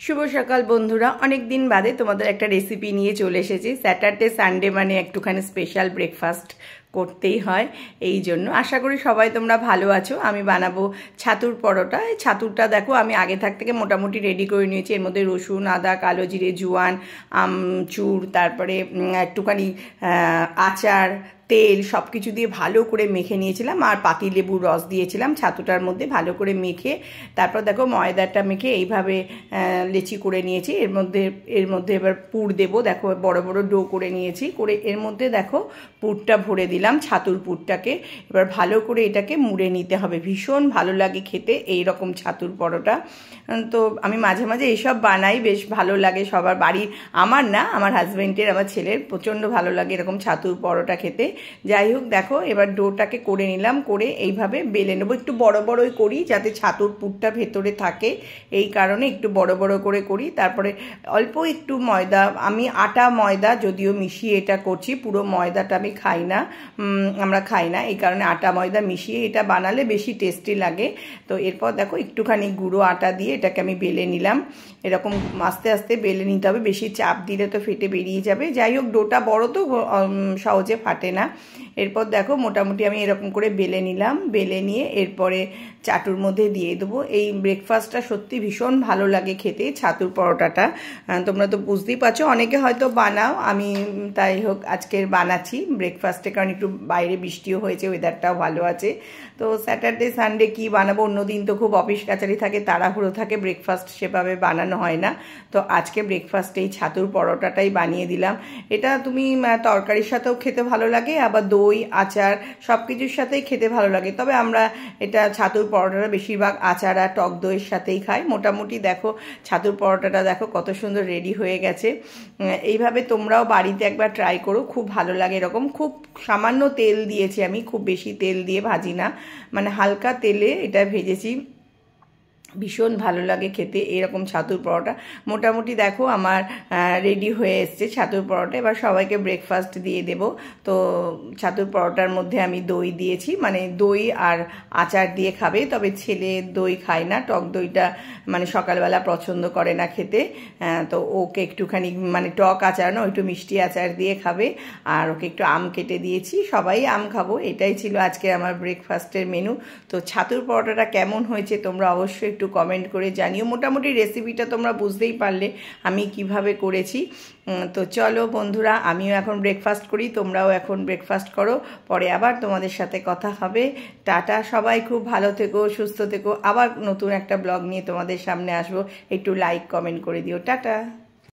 শুভ সকাল বন্ধুরা, অনেক দিন বাদে তোমাদের একটা রেসিপি নিয়ে চলে এসেছি। স্যাটারডে সানডে মানে একটুখানি স্পেশাল ব্রেকফাস্ট করতেই হয়, এই জন্য আশা করি সবাই তোমরা ভালো আছো। আমি বানাবো ছাতুর পরোটা। এই ছাতুরটা দেখো আমি আগে থেকে মোটামুটি রেডি করে নিয়েছি। এর মধ্যে রসুন, আদা, কালো জিরে, জোয়ান, আমচুর, তারপরে একটুখানি আচার, তেল সব কিছু দিয়ে ভালো করে মেখে নিয়েছিলাম, আর পাতিলেবুর রস দিয়েছিলাম ছাতুটার মধ্যে ভালো করে মেখে। তারপর দেখো ময়দাটা মেখে এইভাবে লেচি করে নিয়েছি। এর মধ্যে এবার পুর দেবো। দেখো বড় বড় ডো করে নিয়েছি, করে এর মধ্যে দেখো পুরটা ভরে দিলাম, ছাতুর পুরটাকে। এবার ভালো করে এটাকে মুড়ে নিতে হবে। ভীষণ ভালো লাগে খেতে এই রকম ছাতুর পরোটা। তো আমি মাঝে মাঝে এইসব বানাই, বেশ ভালো লাগে সবার বাড়ির, আমার না, আমার হাজব্যান্ডের, আমার ছেলের প্রচণ্ড ভালো লাগে এরকম ছাতুর পরোটা খেতে। যাই হোক, দেখো এবার ডোটাকে করে নিলাম, করে এইভাবে বেলে নেবো। একটু বড় বড়ই করি যাতে ছাতুর পুরটা ভেতরে থাকে, এই কারণে একটু বড় বড় করে করি। তারপরে অল্প একটু ময়দা, আমি আটা ময়দা যদিও মিশিয়ে এটা করছি, পুরো ময়দাটা আমি খাই না, আমরা খাই না, এই কারণে আটা ময়দা মিশিয়ে এটা বানালে বেশি টেস্টি লাগে। তো এরপর দেখো একটুখানি গুঁড়ো আটা দিয়ে এটাকে আমি বেলে নিলাম। এরকম আস্তে আস্তে বেলে নিতে হবে, বেশি চাপ দিলে তো ফেটে বেরিয়ে যাবে। যাই হোক, ডোটা বড় তো সহজে ফাটে না। এরপর দেখো মোটামুটি আমি এরকম করে বেলে নিলাম, বেলে নিয়ে এরপরে চাটুর মধ্যে দিয়ে দেবো। এই ব্রেকফাস্টটা সত্যি ভীষণ ভালো লাগে খেতে, ছাতুর পরোটাটা। তোমরা তো বুঝতেই পারছো, অনেকে হয়তো বানাও, আমি তাই হোক আজকের বানাচ্ছি ব্রেকফাস্টে, কারণ একটু বাইরে বৃষ্টিও হয়েছে, ওয়েদারটাও ভালো আছে। তো স্যাটারডে সানডে কি বানাবো, অন্যদিন তো খুব অফিস কাচারি থাকে, তাড়াহুড়ো থাকে, ব্রেকফাস্ট সেভাবে বানানো হয় না। তো আজকে ব্রেকফাস্টে এই ছাতুর পরোটাটাই বানিয়ে দিলাম। এটা তুমি তরকারির সাথেও খেতে ভালো লাগে, আবার দই, আচার সব কিছুর সাথেই খেতে ভালো লাগে। তবে আমরা এটা ছাতুর পরোটাটা বেশিরভাগ আচার আর টক দইয়ের সাথেই খাই। মোটামুটি দেখো ছাতুর পরোটাটা দেখো কত সুন্দর রেডি হয়ে গেছে। এইভাবে তোমরাও বাড়িতে একবার ট্রাই করো, খুব ভালো লাগে এরকম। খুব সামান্য তেল দিয়েছি আমি, খুব বেশি তেল দিয়ে ভাজি না, মানে হালকা তেলে এটা ভেজেছি। ভীষণ ভালো লাগে খেতে এরকম ছাতুর পরোটা। মোটামুটি দেখো আমার রেডি হয়ে এসছে ছাতুর পরোটা। এবার সবাইকে ব্রেকফাস্ট দিয়ে দেব। তো ছাতুর পরোটার মধ্যে আমি দই দিয়েছি, মানে দই আর আচার দিয়ে খাবে, তবে ছেলে দই খায় না, টক দইটা মানে সকালবেলা পছন্দ করে না খেতে। তো ওকে একটুখানি মানে টক আচার না, একটু মিষ্টি আচার দিয়ে খাবে। আর ওকে একটু আম কেটে দিয়েছি, সবাই আম খাবো। এটাই ছিল আজকে আমার ব্রেকফাস্টের মেনু। তো ছাতুর পরোটাটা কেমন হয়েছে তোমরা অবশ্যই একটু কমেন্ট করে জানিও। মোটামুটি রেসিপিটা তোমরা বুঝতেই পারলে আমি কিভাবে করেছি। তো চলো বন্ধুরা, আমিও এখন ব্রেকফাস্ট করি, তোমরাও এখন ব্রেকফাস্ট করো, পরে আবার তোমাদের সাথে কথা হবে। টাটা, সবাই খুব ভালো থেকো, সুস্থ থেকো। আবার নতুন একটা ব্লগ নিয়ে তোমাদের সামনে আসবো, একটু লাইক কমেন্ট করে দিও। টাটা।